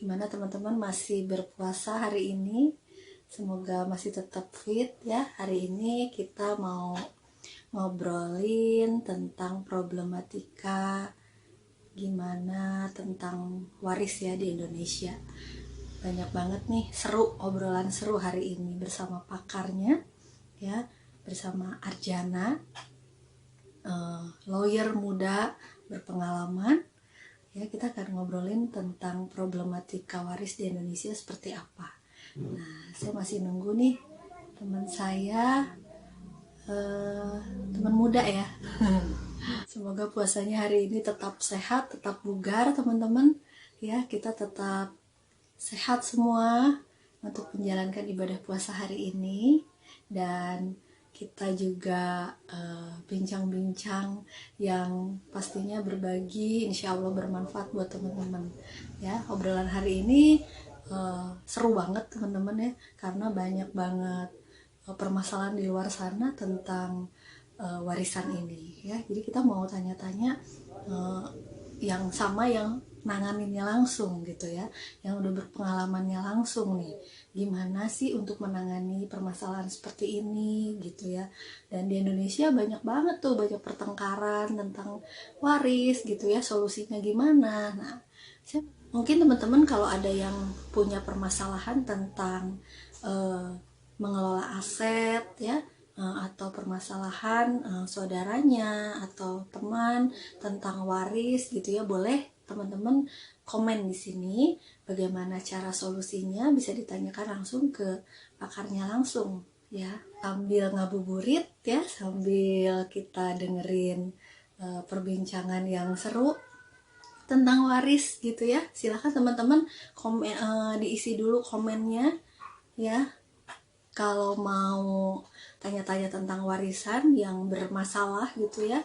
Gimana teman-teman masih berpuasa hari ini? Semoga masih tetap fit ya. Hari ini kita mau ngobrolin tentang problematika gimana tentang waris ya di Indonesia. Banyak banget nih obrolan seru hari ini bersama pakarnya ya, bersama Arjana, lawyer muda berpengalaman. Ya, kita akan ngobrolin tentang problematika waris di Indonesia seperti apa. Nah, saya masih nunggu nih teman saya, teman muda ya. Semoga puasanya hari ini tetap sehat, tetap bugar teman-teman. Ya, kita tetap sehat semua untuk menjalankan ibadah puasa hari ini. Dan kita juga bincang-bincang yang pastinya berbagi, insya Allah bermanfaat buat teman-teman ya. Obrolan hari ini seru banget teman-teman ya, karena banyak banget permasalahan di luar sana tentang warisan ini ya. Jadi kita mau tanya-tanya yang sama, yang nanganinnya langsung gitu ya, yang udah berpengalamannya langsung nih, gimana sih untuk menangani permasalahan seperti ini gitu ya. Dan di Indonesia banyak banget tuh, banyak pertengkaran tentang waris gitu ya, solusinya gimana. Nah, mungkin teman-teman kalau ada yang punya permasalahan tentang mengelola aset ya, atau permasalahan saudaranya atau teman tentang waris gitu ya, boleh teman-teman komen di sini bagaimana cara solusinya, bisa ditanyakan langsung ke pakarnya langsung ya, sambil ngabuburit ya, sambil kita dengerin perbincangan yang seru tentang waris gitu ya. Silahkan teman-teman diisi dulu komennya ya, kalau mau tanya-tanya tentang warisan yang bermasalah gitu ya.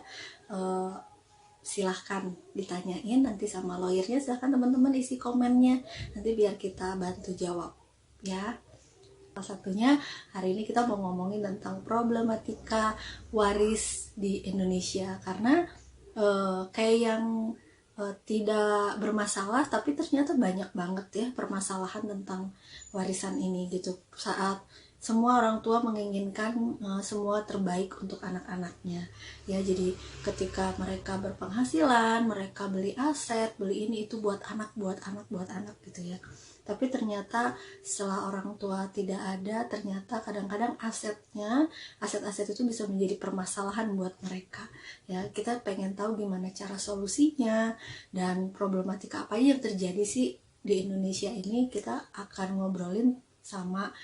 Silahkan ditanyain nanti sama lawyernya, silahkan teman-teman isi komennya, nanti biar kita bantu jawab ya. Salah satunya hari ini kita mau ngomongin tentang problematika waris di Indonesia, karena kayak yang tidak bermasalah tapi ternyata banyak banget ya permasalahan tentang warisan ini gitu, saat semua orang tua menginginkan semua terbaik untuk anak-anaknya ya. Jadi ketika mereka berpenghasilan, mereka beli aset, beli ini itu buat anak gitu ya. Tapi ternyata setelah orang tua tidak ada, ternyata kadang-kadang aset-aset itu bisa menjadi permasalahan buat mereka ya. Kita pengen tahu gimana cara solusinya dan problematika apa yang terjadi sih di Indonesia ini. Kita akan ngobrolin sama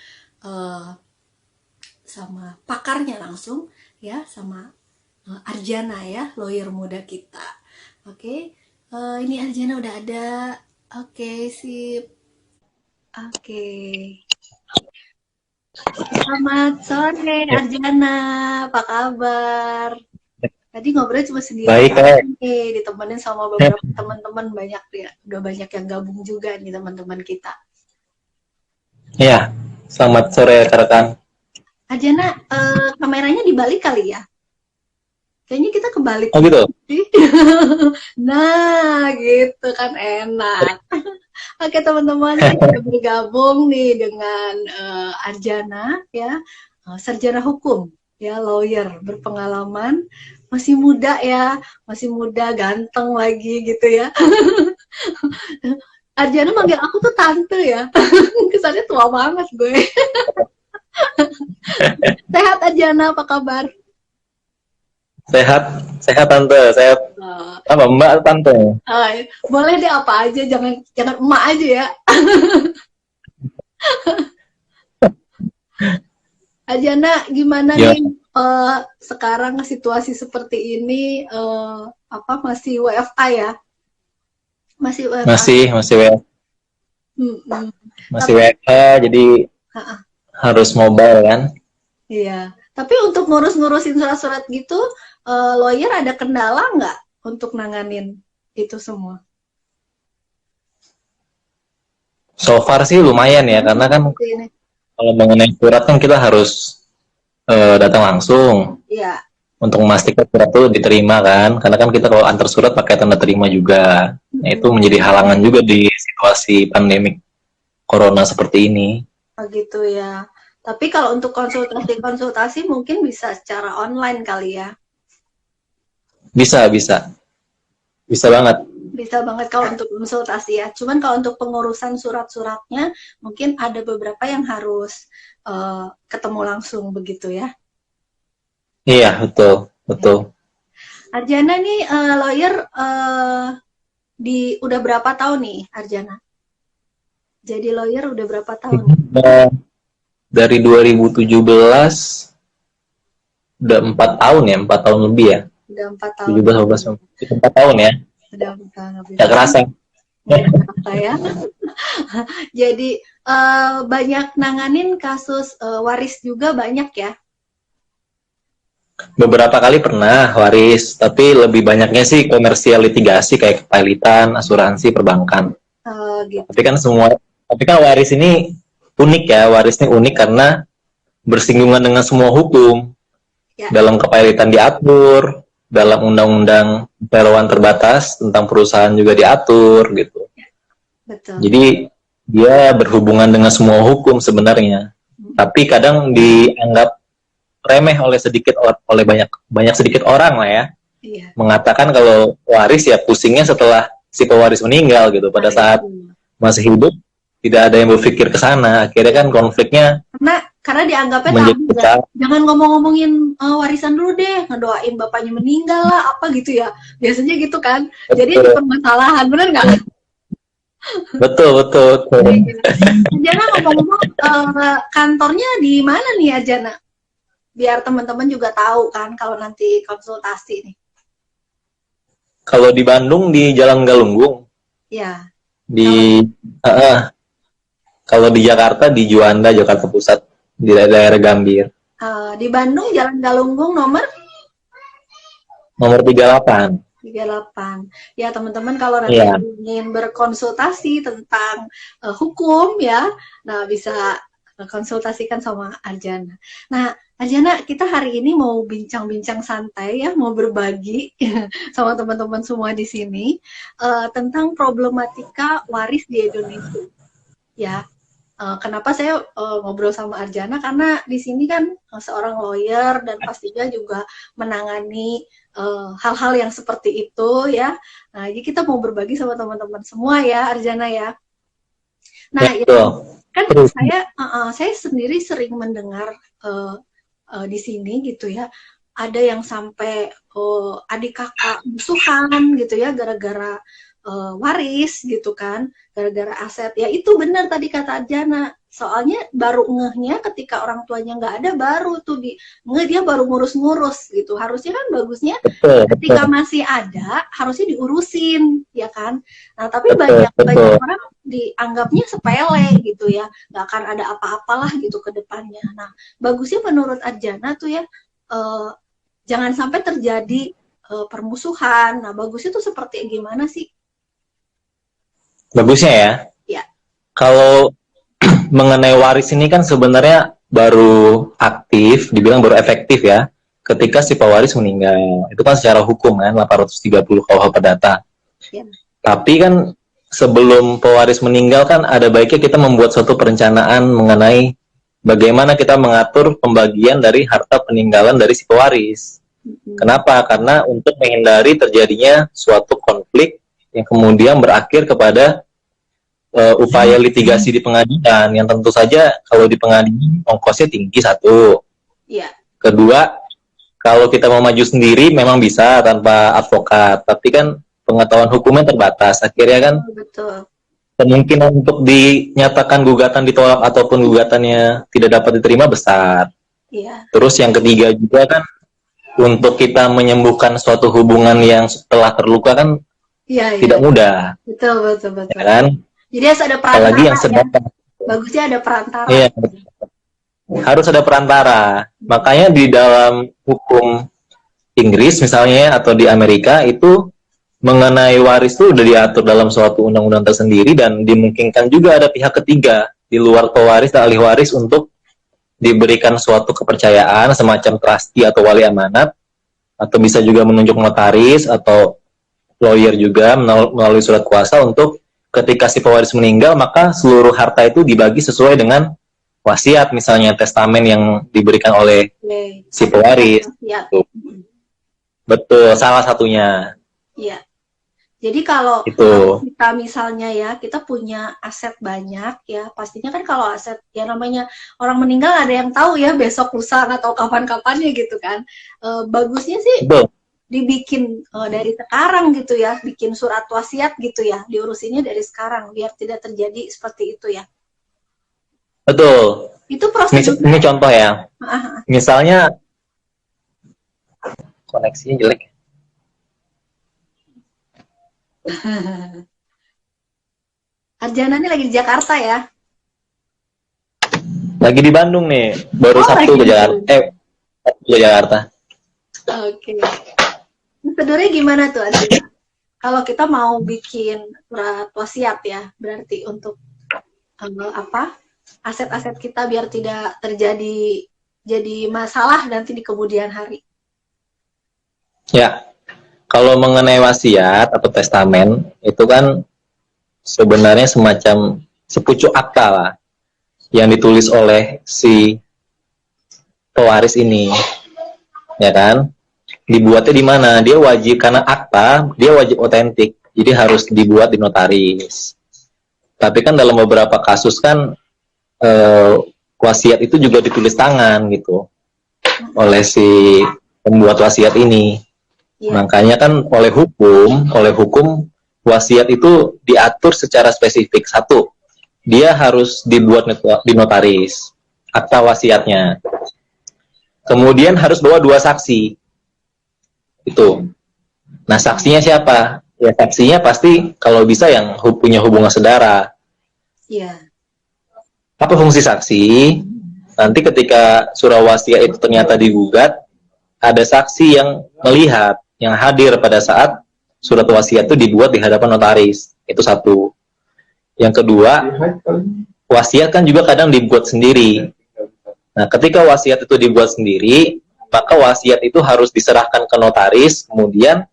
pakarnya langsung ya, sama Arjana ya, lawyer muda kita. Oke, ini Arjana udah ada. Oke, sip. Oke. Selamat sore Arjana, apa kabar? Tadi ngobrol cuma sendiri. Baik, nih, ditemenin sama beberapa teman-teman, banyak ya, udah banyak yang gabung juga nih teman-teman kita. Iya, selamat sore rekan-rekan. Arjana, kameranya dibalik kali ya? Kayaknya kita kebalik. Oh gitu? Nah, gitu kan enak. Oke teman-teman, kita bergabung nih dengan Arjana ya, sarjana hukum ya, lawyer berpengalaman, masih muda ya, masih muda, ganteng lagi gitu ya. Arjana manggil aku tuh tante ya, kesannya tua banget gue. Sehat Arjana, apa kabar? Sehat tante. Saya apa mbak tante? Boleh deh apa aja, jangan emak aja ya. Arjana, gimana Ya. nih sekarang situasi seperti ini, masih WFA ya? Masih WFA. Masih WFA. Masih WFA, jadi harus mobile kan? Iya. Tapi untuk ngurus-ngurusin surat-surat gitu, lawyer ada kendala nggak untuk nanganin itu semua? So far sih lumayan ya, karena kan kalau mengenai surat kan kita harus datang langsung. Iya. Untuk memastikan surat itu diterima kan, karena kan kita kalau antar surat pakai tanda terima juga. Nah, itu menjadi halangan juga di situasi pandemik corona seperti ini. Begitu ya. Tapi kalau untuk konsultasi mungkin bisa secara online kali ya. Bisa, bisa. Bisa banget. Bisa banget kalau untuk konsultasi ya. Cuman kalau untuk pengurusan surat-suratnya mungkin ada beberapa yang harus ketemu langsung begitu ya. Iya, betul, betul. Arjana nih lawyer udah berapa tahun nih Arjana? Jadi lawyer udah berapa tahun? Dari 2017 udah 4 tahun ya, 4 tahun lebih ya. Udah 4 tahun. 17, 18, 4 tahun ya. Udah 4 tahun lebih. Gak kerasa. Gak kerasa ya. Jadi banyak nanganin kasus waris juga banyak ya? Beberapa kali pernah waris, tapi lebih banyaknya sih komersial litigasi kayak kepilitan, asuransi, perbankan. Gitu. Tapi kan waris ini unik ya, waris ini unik karena bersinggungan dengan semua hukum. Ya. Dalam kepilitan diatur, dalam undang-undang perorangan terbatas tentang perusahaan juga diatur gitu. Betul. Jadi dia berhubungan dengan semua hukum sebenarnya. Tapi kadang dianggap remeh oleh sedikit orang lah ya. Iya. Mengatakan kalau waris ya pusingnya setelah si pewaris meninggal gitu. Pada saat masih hidup tidak ada yang berpikir ke sana. Akhirnya kan konfliknya karena dianggapnya tabu ya. Jangan ngomong-ngomongin warisan dulu deh, ngedoain bapaknya meninggal lah apa gitu ya. Biasanya gitu kan. Betul. Jadi itu permasalahan, bener nggak? Betul. Arjana ngomong-ngomong kantornya di mana nih Arjana? Biar teman-teman juga tahu kan kalau nanti konsultasi nih. Kalau di Bandung di Jalan Galunggung. Ya. Kalau di Jakarta di Juanda, Jakarta Pusat, di daerah Gambir. Di Bandung Jalan Galunggung nomor 38. Ya teman-teman kalau nanti ingin berkonsultasi tentang hukum ya, nah bisa konsultasikan sama Arjana. Nah Arjana, kita hari ini mau bincang-bincang santai ya, mau berbagi sama teman-teman semua di sini tentang problematika waris di Indonesia. Ya, kenapa saya ngobrol sama Arjana? Karena di sini kan seorang lawyer dan pastinya juga menangani hal-hal yang seperti itu ya. Nah, jadi kita mau berbagi sama teman-teman semua ya, Arjana ya. Nah, kan saya sendiri sering mendengar di sini gitu ya, ada yang sampai adik kakak musuhan gitu ya gara-gara waris gitu kan, gara-gara aset. Ya itu benar tadi kata Arjana, soalnya baru ngehnya ketika orang tuanya nggak ada, baru tuh dia baru ngurus-ngurus gitu. Harusnya kan bagusnya ketika masih ada harusnya diurusin ya kan. Nah tapi banyak orang dianggapnya sepele gitu ya, nggak akan ada apa-apalah gitu ke depannya. Nah bagusnya menurut Arjana tuh ya jangan sampai terjadi permusuhan. Nah bagusnya tuh seperti gimana sih? Bagusnya ya. Kalau mengenai waris ini kan sebenarnya baru aktif, dibilang baru efektif ya, ketika si pewaris meninggal. Itu kan secara hukum kan 830 KUH Perdata. Ya. Tapi kan sebelum pewaris meninggal kan ada baiknya kita membuat suatu perencanaan mengenai bagaimana kita mengatur pembagian dari harta peninggalan dari si pewaris. Kenapa? Karena untuk menghindari terjadinya suatu konflik yang kemudian berakhir kepada upaya litigasi di pengadilan, yang tentu saja kalau di pengadilan ongkosnya tinggi satu. Iya. Kedua, kalau kita mau maju sendiri memang bisa tanpa advokat, tapi kan pengetahuan hukumnya terbatas. Akhirnya kan kemungkinan untuk dinyatakan gugatan ditolak ataupun gugatannya tidak dapat diterima besar. Iya. Terus yang ketiga juga kan untuk kita menyembuhkan suatu hubungan yang setelah terluka kan tidak mudah. Betul. Ya kan? Jadi harus ada perantara. Apalagi yang sedang. Bagusnya ada perantara. Iya. Harus ada perantara. Makanya di dalam hukum Inggris misalnya atau di Amerika itu mengenai waris itu udah diatur dalam suatu undang-undang tersendiri dan dimungkinkan juga ada pihak ketiga di luar pewaris dan ahli waris untuk diberikan suatu kepercayaan semacam trustee atau wali amanat, atau bisa juga menunjuk notaris atau lawyer juga melalui surat kuasa untuk ketika si pewaris meninggal maka seluruh harta itu dibagi sesuai dengan wasiat, misalnya testamen yang diberikan oleh si pewaris. Ya. Betul, salah satunya. Iya. Jadi kalau kita misalnya ya, kita punya aset banyak ya, pastinya kan kalau aset ya namanya orang meninggal ada yang tahu ya besok lusa atau kapan-kapannya gitu kan. Bagusnya sih dibikin dari sekarang gitu ya, bikin surat wasiat gitu ya, diurusinnya dari sekarang biar tidak terjadi seperti itu ya. Betul. Itu prosedur. Ini contoh ya. Misalnya koneksinya jelek. Arjana ini lagi di Jakarta ya? Lagi di Bandung nih, baru Sabtu ke Jakarta. Ke Jakarta. Oke. Prosedurnya gimana tuh Arjana? Kalau kita mau bikin surat wasiat ya, berarti untuk aset-aset kita biar tidak terjadi masalah nanti di kemudian hari. Ya. Kalau mengenai wasiat atau testamen, itu kan sebenarnya semacam sepucuk akta lah, yang ditulis oleh si pewaris ini, ya kan? Dibuatnya di mana? Dia wajib, karena akta, dia wajib otentik, jadi harus dibuat di notaris. Tapi kan dalam beberapa kasus kan, wasiat itu juga ditulis tangan gitu, oleh si pembuat wasiat ini. Makanya kan oleh hukum wasiat itu diatur secara spesifik. Satu, dia harus dibuat di notaris, akta wasiatnya. Kemudian harus bawa 2 saksi. Itu. Nah, saksinya siapa? Ya, saksinya pasti kalau bisa yang punya hubungan saudara. Iya. Apa fungsi saksi? Nanti ketika surah wasiat itu ternyata digugat, ada saksi yang melihat, yang hadir pada saat surat wasiat itu dibuat di hadapan notaris. Itu satu. Yang kedua, wasiat kan juga kadang dibuat sendiri. Nah, ketika wasiat itu dibuat sendiri, maka wasiat itu harus diserahkan ke notaris, kemudian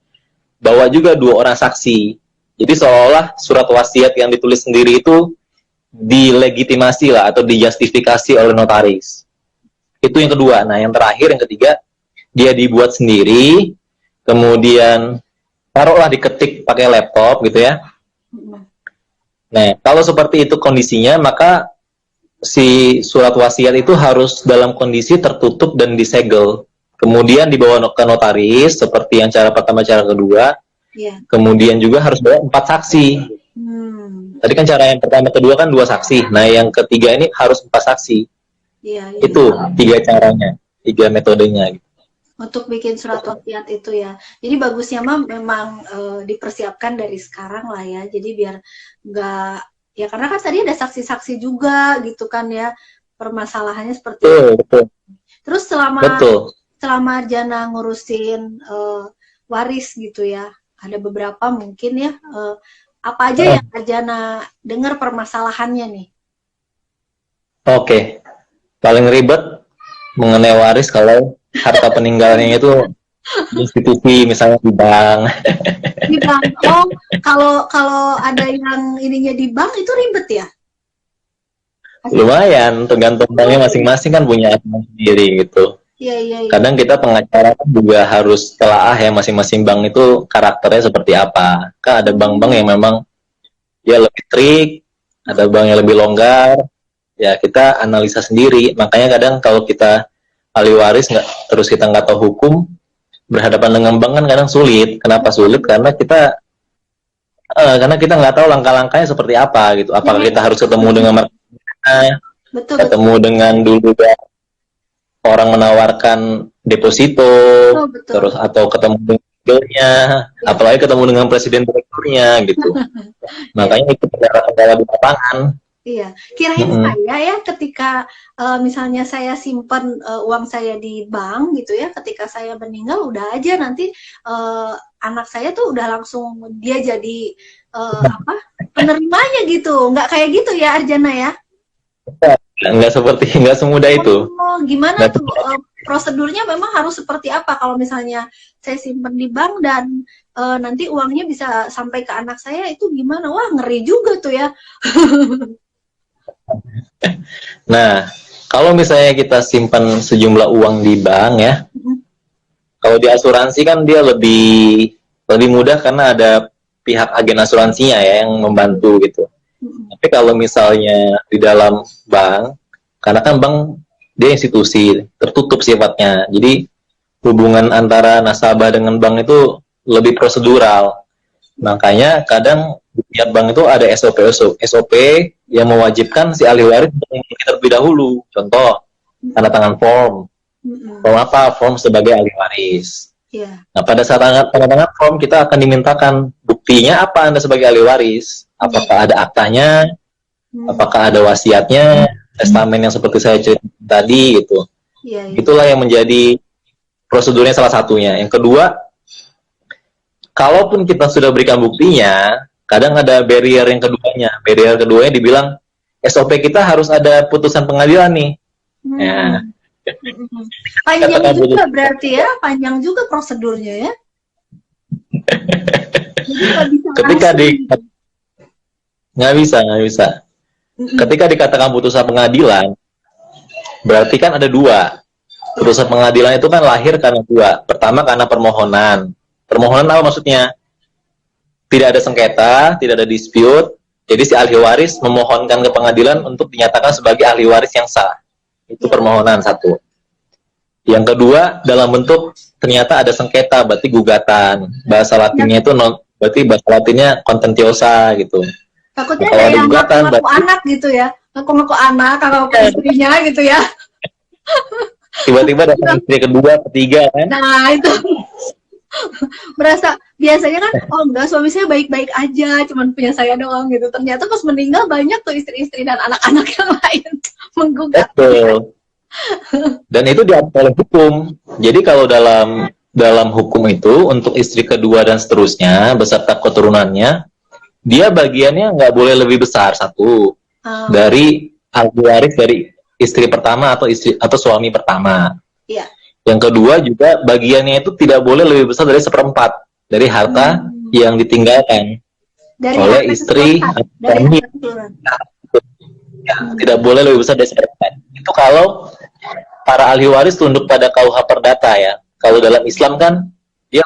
bawa juga 2 orang saksi. Jadi seolah surat wasiat yang ditulis sendiri itu dilegitimasi lah, atau dijustifikasi oleh notaris. Itu yang kedua. Nah, yang terakhir, yang ketiga, dia dibuat sendiri, kemudian taruhlah diketik pakai laptop gitu ya. Nah, kalau seperti itu kondisinya, maka si surat wasiat itu harus dalam kondisi tertutup dan disegel. Kemudian dibawa ke notaris, seperti yang cara pertama, cara kedua. Kemudian juga harus bawa 4 saksi. Tadi kan cara yang pertama, kedua kan 2 saksi. Nah, yang ketiga ini harus 4 saksi. Itu 3 caranya, 3 metodenya gitu. Untuk bikin surat wasiat itu ya. Jadi bagusnya mah memang dipersiapkan dari sekarang lah ya. Jadi biar nggak, ya karena kan tadi ada saksi-saksi juga gitu kan ya. Permasalahannya seperti itu. Betul. Terus selama Arjana ngurusin waris gitu ya. Ada beberapa mungkin ya. Apa aja yang Arjana dengar permasalahannya nih? Oke. Paling ribet mengenai waris kalau harta peninggalannya itu institusi, misalnya di bank. Di bank. Kalau ada yang ininya di bank itu ribet ya? Lumayan, tergantung banknya masing-masing kan punya aturan sendiri gitu. Iya. Kadang kita pengacara juga harus telaah ya, masing-masing bank itu karakternya seperti apa. Kan ada bank-bank yang memang dia lebih strict, ada bank yang lebih longgar. Ya kita analisa sendiri. Makanya kadang kalau kita ahli waris terus kita nggak tahu hukum, berhadapan dengan bank kan kadang sulit. Kenapa sulit? Karena kita nggak tahu langkah-langkahnya seperti apa gitu. Apakah kita harus ketemu dengan mereka, ketemu dengan dulu orang menawarkan deposito, terus atau ketemu dengan direkturnya, apalagi ketemu dengan presiden direkturnya gitu. Makanya itu kendala-kendala di lapangan. Iya, kirain saya ya ketika misalnya saya simpan uang saya di bank gitu ya, ketika saya meninggal udah aja nanti anak saya tuh udah langsung dia jadi penerimanya gitu, nggak kayak gitu ya Arjana ya? Nggak semudah itu. Gimana tuh prosedurnya memang harus seperti apa kalau misalnya saya simpan di bank dan nanti uangnya bisa sampai ke anak saya, itu gimana? Wah, ngeri juga tuh ya. Nah, kalau misalnya kita simpan sejumlah uang di bank ya, kalau di asuransi kan dia lebih mudah karena ada pihak agen asuransinya ya yang membantu gitu. Tapi kalau misalnya di dalam bank, karena kan bank dia institusi tertutup sifatnya, jadi hubungan antara nasabah dengan bank itu lebih prosedural. Makanya kadang di tiap bank itu ada SOP yang mewajibkan si ahli waris untuk terlebih dahulu. Contoh, tanda tangan form. Form apa? Form sebagai ahli waris. Yeah. Nah, pada saat tanda tangan form, kita akan dimintakan buktinya apa Anda sebagai ahli waris. Apakah ada aktanya, apakah ada wasiatnya, testamen yang seperti saya cerita tadi gitu. Yeah. Itulah yang menjadi prosedurnya salah satunya. Yang kedua, kalaupun kita sudah berikan buktinya, kadang ada barrier yang keduanya. Barrier keduanya dibilang SOP kita harus ada putusan pengadilan nih. Ya. Panjang juga berarti ya, panjang juga prosedurnya ya. Ketika nggak bisa. Ketika dikatakan putusan pengadilan, berarti kan ada dua. Putusan pengadilan itu kan lahir karena dua. Pertama karena permohonan. Permohonan apa maksudnya? Tidak ada sengketa, tidak ada dispute. Jadi si ahli waris memohonkan ke pengadilan untuk dinyatakan sebagai ahli waris yang sah. Itu permohonan satu. Yang kedua dalam bentuk ternyata ada sengketa, berarti gugatan. Bahasa Latinnya itu berarti bahasa Latinnya contentiosa gitu. Takutnya ada yang ngaku-ngaku anak gitu ya, ngaku-ngaku anak, ngaku istrinya gitu ya. Tiba-tiba datang istri kedua, ketiga kan? Nah itu berasa biasanya kan, oh enggak, suami saya baik-baik aja, cuman punya saya doang gitu. Ternyata pas meninggal banyak tuh istri-istri dan anak-anak yang lain menggugat. Betul. Dan itu diatur oleh hukum. Jadi kalau dalam hukum itu untuk istri kedua dan seterusnya beserta keturunannya, dia bagiannya nggak boleh lebih besar satu dari ahli waris dari istri pertama atau suami pertama. Iya. Yang kedua juga bagiannya itu tidak boleh lebih besar dari 1/4 dari harta yang ditinggalkan dari oleh istri atau suami. Ya, tidak boleh lebih besar dari 1/4. Itu kalau para ahli waris tunduk pada KUH Perdata ya. Kalau dalam Islam kan dia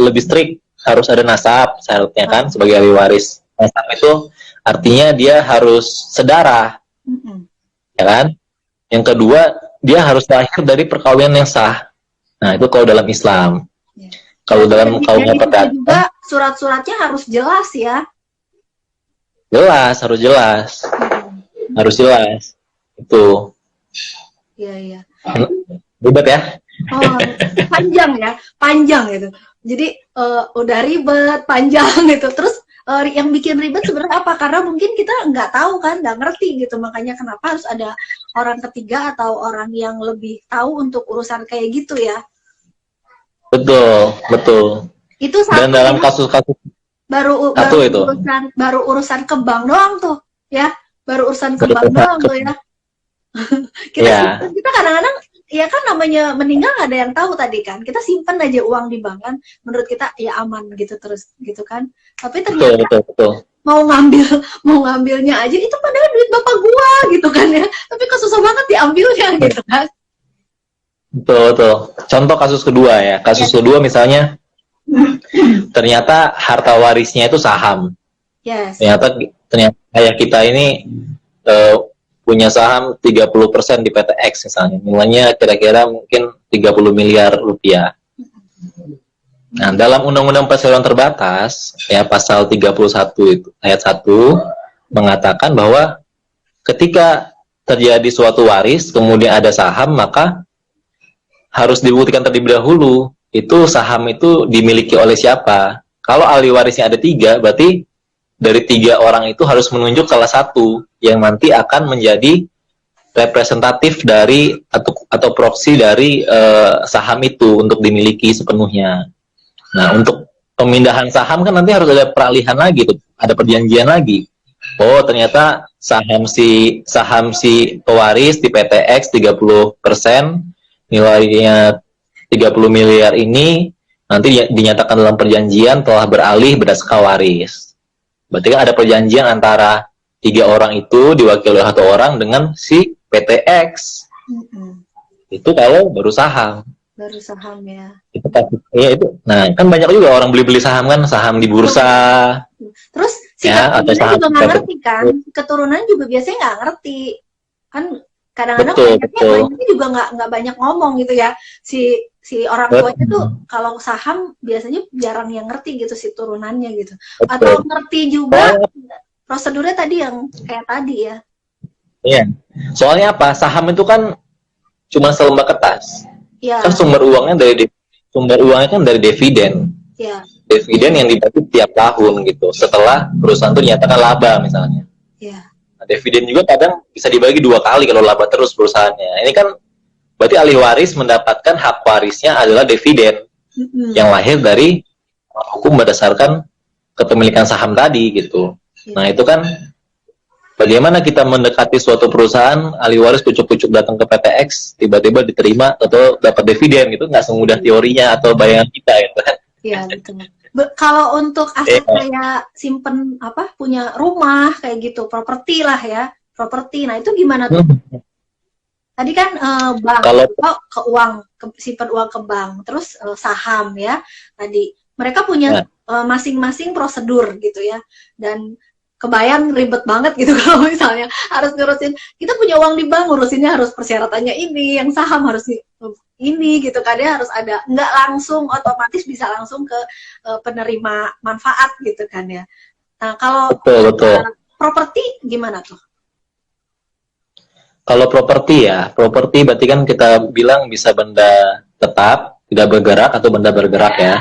lebih strict, harus ada nasab syaratnya kan sebagai ahli waris. Nasab itu artinya dia harus sedarah. Ya kan? Yang kedua, dia harus lahir dari perkawinan yang sah. Nah, itu kalau dalam Islam. Ya. Kalau dalam KUH Perdata juga surat-suratnya harus jelas ya. Jelas, harus jelas. Harus jelas. Itu. Iya. Ribet ya? Oh, panjang gitu. Jadi udah ribet, panjang gitu. Terus yang bikin ribet sebenarnya apa? Karena mungkin kita nggak tahu kan, nggak ngerti gitu. Makanya kenapa harus ada orang ketiga atau orang yang lebih tahu untuk urusan kayak gitu ya? Betul. Itu dan dalam kasus-kasus baru urusan ke bank doang tuh, ya. Baru urusan ke bank doang tuh ya. Kita kadang-kadang ya kan namanya meninggal nggak ada yang tahu tadi kan, kita simpan aja uang di bank kan, menurut kita ya aman gitu terus gitu kan, tapi ternyata betul. mau ngambilnya aja itu padahal duit bapak gua gitu kan ya, tapi kok susah banget diambilnya gitu kan. Betul. Contoh kasus kedua ya, kedua misalnya ternyata harta warisnya itu saham. Yes. Ternyata ayah kita ini punya saham 30% di PT X misalnya. Nilainya kira-kira mungkin 30 miliar rupiah. Nah, dalam Undang-Undang Perseroan Terbatas, ya pasal 31 itu ayat 1 mengatakan bahwa ketika terjadi suatu waris kemudian ada saham, maka harus dibuktikan terlebih dahulu itu saham itu dimiliki oleh siapa. Kalau ahli warisnya ada 3, berarti dari 3 orang itu harus menunjuk salah satu yang nanti akan menjadi representatif dari atau proksi dari saham itu untuk dimiliki sepenuhnya. Nah, untuk pemindahan saham kan nanti harus ada peralihan lagi tuh, ada perjanjian lagi. Oh, ternyata saham si pewaris di PT X 30%, nilainya 30 miliar ini nanti dinyatakan dalam perjanjian telah beralih berdasarkan waris. Berarti kan ada perjanjian antara 3 orang itu diwakili oleh 1 orang dengan si PTX. Itu kalau baru saham. Baru saham ya. Itu pasti. Iya itu. Nah, kan banyak juga orang beli-beli saham kan, saham di bursa. Terus si Ya, atau keturunannya saham juga nggak ngerti kan? Keturunan juga biasanya nggak ngerti. Kan kadang-kadang Betul, banyaknya juga nggak banyak ngomong gitu ya. Si orang tuanya tuh kalau saham biasanya jarang yang ngerti gitu si turunannya gitu. Atau ngerti juga prosedurnya tadi yang kayak tadi ya. Iya. Soalnya apa? Saham itu kan cuma selembar kertas. Ya. Kan sumber uangnya kan dari dividen. Ya. Dividen yang dibagi tiap tahun gitu. Setelah perusahaan itu dinyatakan laba misalnya. Ya. Nah, dividen juga kadang bisa dibagi 2 kali kalau laba terus perusahaannya. Ini kan berarti ahli waris mendapatkan hak warisnya adalah dividen yang lahir dari hukum berdasarkan kepemilikan saham tadi gitu. Nah itu kan bagaimana kita mendekati suatu perusahaan, ahli waris kucuk-kucuk datang ke PTX, tiba-tiba diterima atau dapat dividen gitu, nggak semudah teorinya atau bayangan kita gitu kan. Iya betul. Kalau untuk aset kayak simpen punya rumah kayak gitu, properti lah ya, properti. Nah itu gimana tuh? Tadi kan bank, kalau simpan uang ke bank, terus saham ya. Tadi mereka punya masing-masing prosedur gitu ya, dan kebayang ribet banget gitu kalau misalnya harus ngurusin, kita punya uang di bank, ngurusinnya harus persyaratannya ini, yang saham harus ini gitu kan ya, harus ada, nggak langsung otomatis bisa langsung ke penerima manfaat gitu kan ya. Nah kalau properti gimana tuh? Kalau properti berarti kan kita bilang bisa benda tetap tidak bergerak atau benda bergerak ya.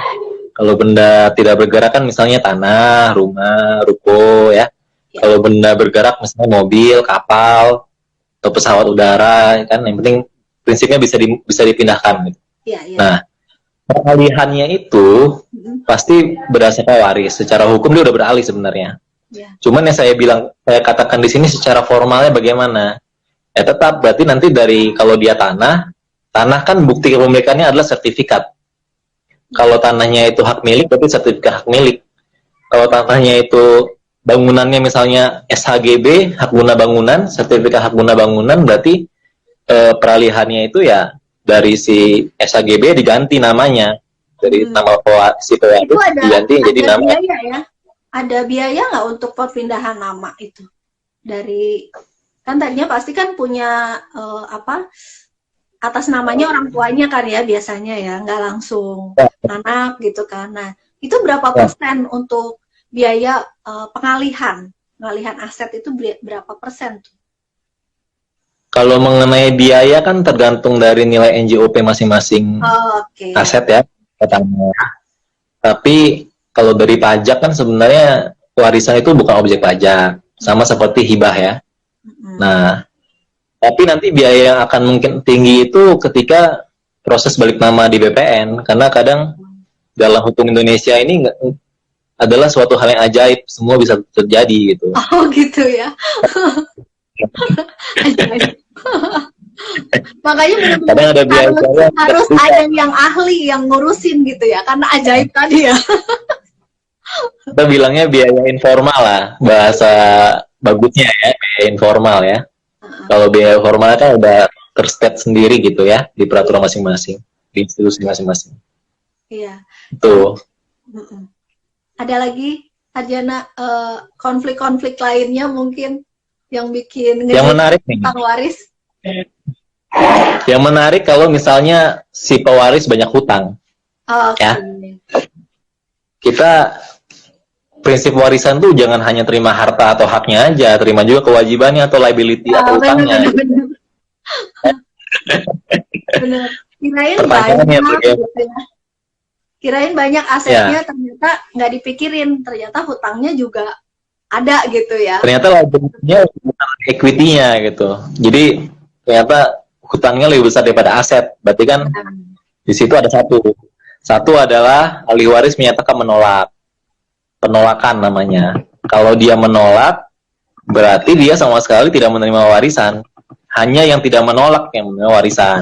Kalau benda tidak bergerak kan misalnya tanah, rumah, ruko ya. Kalau benda bergerak misalnya mobil, kapal, atau pesawat udara kan, yang penting prinsipnya bisa dipindahkan gitu. Nah, peralihannya itu pasti berdasarkan waris. Secara hukum dia udah beralih sebenarnya. Cuman yang saya katakan di sini secara formalnya bagaimana? Ya tetap berarti nanti dari kalau dia tanah kan bukti kepemilikannya adalah sertifikat. Kalau tanahnya itu hak milik, berarti sertifikat hak milik. Kalau tanahnya itu bangunannya misalnya SHGB, hak guna bangunan, sertifikat hak guna bangunan, berarti peralihannya itu ya dari si SHGB diganti namanya. Dari nama si pewaris diganti jadi nama. Biaya ya? Ada biaya nggak untuk perpindahan nama itu? Dari kan tadinya pasti kan punya atas namanya orang tuanya kan ya biasanya ya, nggak langsung anak gitu kan. Nah itu berapa persen untuk biaya pengalihan aset itu berapa persen tuh? Kalau mengenai biaya kan tergantung dari nilai NJOP masing-masing aset ya katanya. Tapi kalau dari pajak kan sebenarnya warisan itu bukan objek pajak, sama seperti hibah ya. Nah, tapi nanti biaya yang akan mungkin tinggi itu ketika proses balik nama di BPN, karena kadang dalam hukum Indonesia ini adalah suatu hal yang ajaib, semua bisa terjadi gitu. Oh gitu ya. Ajaib. Makanya benar-benar harus ada yang ahli yang ngurusin gitu ya, karena ajaib tadi ya. Kita bilangnya biaya informal lah, bahasa bagusnya ya, biaya informal ya. Kalau biaya formal kan udah terstate sendiri gitu ya di peraturan masing-masing, di institusi masing-masing. Iya. Tuh. Ada lagi, Arjana, konflik-konflik lainnya mungkin yang bikin yang menarik nih tentang waris? Yang menarik kalau misalnya si pewaris banyak hutang. Ya. Kita prinsip warisan tuh jangan hanya terima harta atau haknya aja, terima juga kewajibannya atau liability atau utangnya. Bener. Kirain banyak asetnya, ternyata nggak dipikirin, ternyata hutangnya juga ada gitu ya. Ternyata liability-nya equity-nya gitu. Jadi ternyata hutangnya lebih besar daripada aset. Berarti kan di situ ada satu adalah ahli waris menyatakan menolak. Penolakan namanya. Kalau dia menolak, berarti dia sama sekali tidak menerima warisan. Hanya yang tidak menolak yang menerima warisan.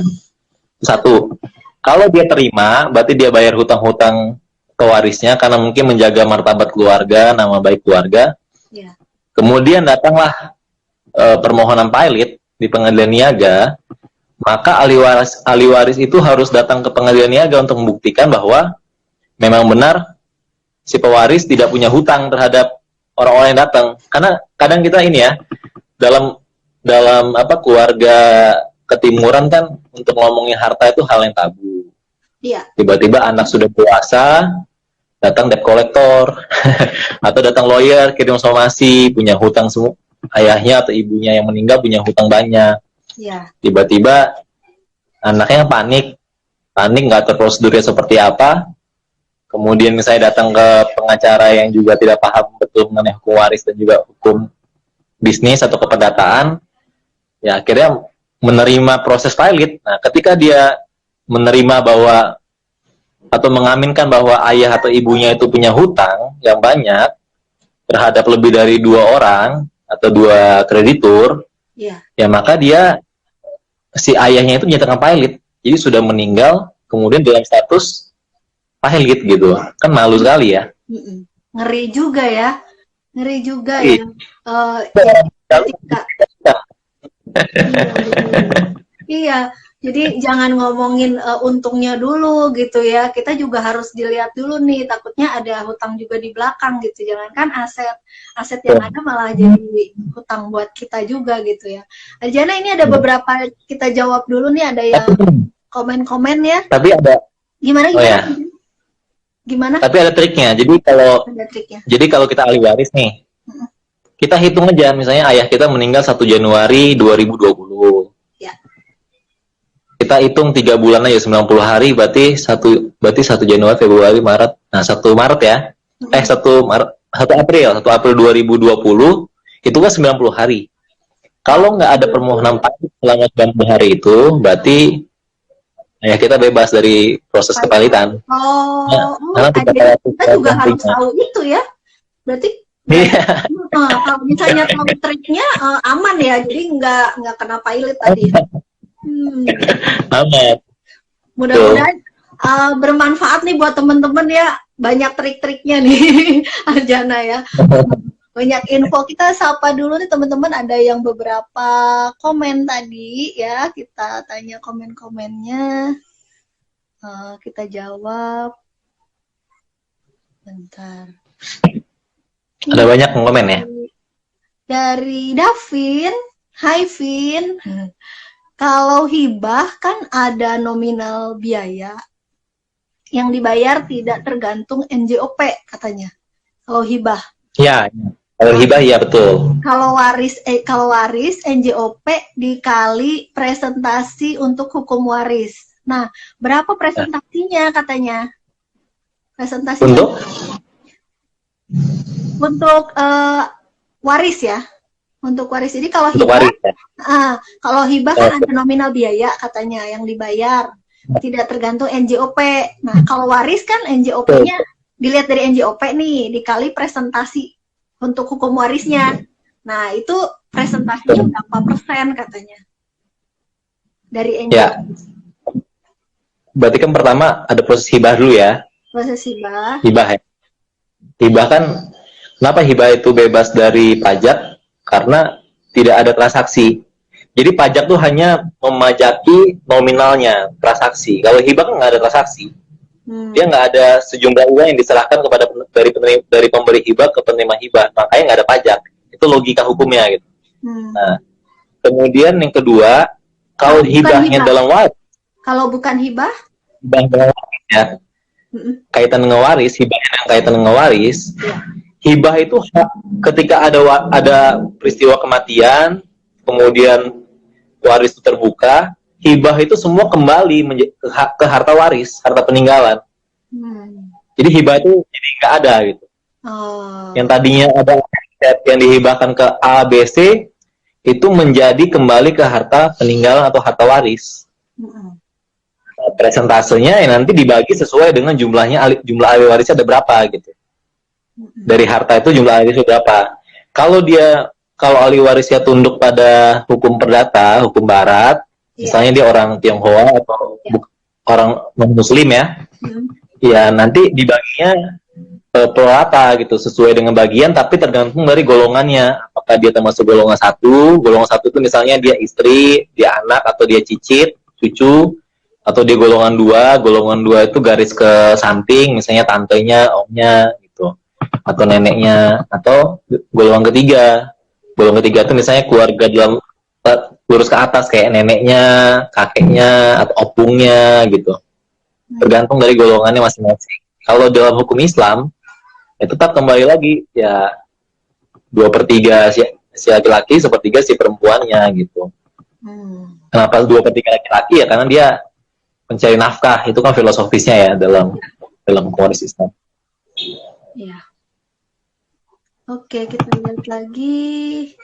Satu. Kalau dia terima, berarti dia bayar hutang-hutang ke warisnya karena mungkin menjaga martabat keluarga, nama baik keluarga. Ya. Kemudian datanglah permohonan pilot di pengadilan niaga, maka ahli waris itu harus datang ke pengadilan niaga untuk membuktikan bahwa memang benar si pewaris tidak punya hutang terhadap orang-orang yang datang. Karena kadang kita ini ya, dalam keluarga ketimuran kan untuk ngomongin harta itu hal yang tabu. Iya. Tiba-tiba anak sudah dewasa datang debt collector atau datang lawyer kirim somasi punya hutang semua, ayahnya atau ibunya yang meninggal punya hutang banyak. Iya. Tiba-tiba anaknya panik nggak tahu prosedurnya seperti apa. Kemudian misalnya datang ke pengacara yang juga tidak paham betul mengenai hukum waris dan juga hukum bisnis atau keperdataan, ya akhirnya menerima proses pilot. Nah, ketika dia menerima bahwa atau mengaminkan bahwa ayah atau ibunya itu punya hutang yang banyak terhadap lebih dari 2 orang atau 2 kreditur, ya maka si ayahnya itu menyatakan pilot, jadi sudah meninggal, kemudian dalam status pilot gitu, kan malu sekali ya. Ngeri juga ya. Iya, jadi jangan ngomongin untungnya dulu gitu ya. Kita juga harus dilihat dulu nih, takutnya ada hutang juga di belakang gitu. Jangankan aset yang ada malah jadi hutang buat kita juga gitu ya. Arjana, ini ada beberapa kita jawab dulu nih, ada yang komen-komen ya. Tapi ada gimana? Ya. Gimana? Tapi ada triknya. Jadi kalau kita ahli waris nih, kita hitung aja, misalnya ayah kita meninggal 1 Januari 2020. Ya. Kita hitung 3 bulan aja, 90 hari, berarti 1 Januari, Februari, Maret. Nah, 1 Maret ya. 1 April 2020 itu kan 90 hari. Kalau nggak ada permohonan pajak selama 90 hari itu, berarti ya kita bebas dari proses kepalitan. Kita juga harus tahu itu ya. Berarti kalau misalnya tahu triknya aman ya, jadi nggak kena pilot tadi. Aman. Mudah-mudahan bermanfaat nih buat teman-teman ya, banyak trik-triknya nih Arjana ya. Banyak info. Kita sapa dulu nih teman-teman, ada yang beberapa komen tadi ya, kita tanya komen-komennya, kita jawab. Bentar. Ada banyak komen ya. Dari Davin, hai Vin. Kalau hibah kan ada nominal biaya yang dibayar tidak tergantung NJOP katanya. Kalau hibah. Ya. Kalau hibah ya betul. Kalau waris NJOP dikali presentasi untuk hukum waris. Nah, berapa presentasinya katanya? Presentasinya untuk waris ya. Untuk waris. Jadi kalau hibah, kalau hibah kan ada nominal biaya katanya yang dibayar, tidak tergantung NJOP. Nah, kalau waris kan NJOP-nya dilihat dari NJOP nih, dikali presentasi untuk hukum warisnya. Nah, itu presentasinya berapa persen katanya dari NJOP? Ya. Berarti kan pertama ada proses hibah dulu ya. Proses hibah. Hibah ya. Hibah kan, kenapa hibah itu bebas dari pajak? Karena tidak ada transaksi. Jadi pajak tuh hanya memajaki nominalnya, transaksi. Kalau hibah kan nggak ada transaksi. Dia nggak ada sejumlah uang yang diserahkan kepada dari pemberi hibah ke penerima hibah, makanya nggak ada pajak. Itu logika hukumnya gitu. Nah, kemudian yang kedua, kalau hibahnya dalam waris. Kalau bukan hibah dalam waris ya, kaitan dengan waris, hibahnya yang kaitan dengan waris. Ya. Hibah itu ketika ada peristiwa kematian, kemudian waris itu terbuka, hibah itu semua kembali ke harta waris, harta peninggalan. Jadi hibah itu jadi nggak ada gitu. Yang tadinya ada aset yang dihibahkan ke A, B, C, itu menjadi kembali ke harta peninggalan atau harta waris. Nah, presentasenya nanti dibagi sesuai dengan jumlah ahli warisnya ada berapa gitu. Dari harta itu jumlah ahli warisnya berapa. Kalau ahli warisnya tunduk pada hukum perdata, hukum barat, misalnya dia orang Tionghoa atau orang non-muslim ya, ya nanti dibaginya per apa gitu, sesuai dengan bagian, tapi tergantung dari golongannya. Apakah dia termasuk golongan satu itu misalnya dia istri, dia anak, atau dia cicit, cucu, atau dia golongan dua itu garis ke samping, misalnya tantenya, omnya, gitu, atau neneknya, atau golongan ketiga itu misalnya keluarga dalam lurus ke atas kayak neneknya, kakeknya, atau opungnya, gitu. Tergantung dari golongannya masing-masing. Kalau dalam hukum Islam ya tetap kembali lagi ya 2/3 si laki-laki, 1/3 si perempuannya gitu. Kenapa 2/3 laki-laki ya karena dia pencari nafkah, itu kan filosofisnya ya dalam hukum waris Islam. Ya. Oke, kita lihat lagi.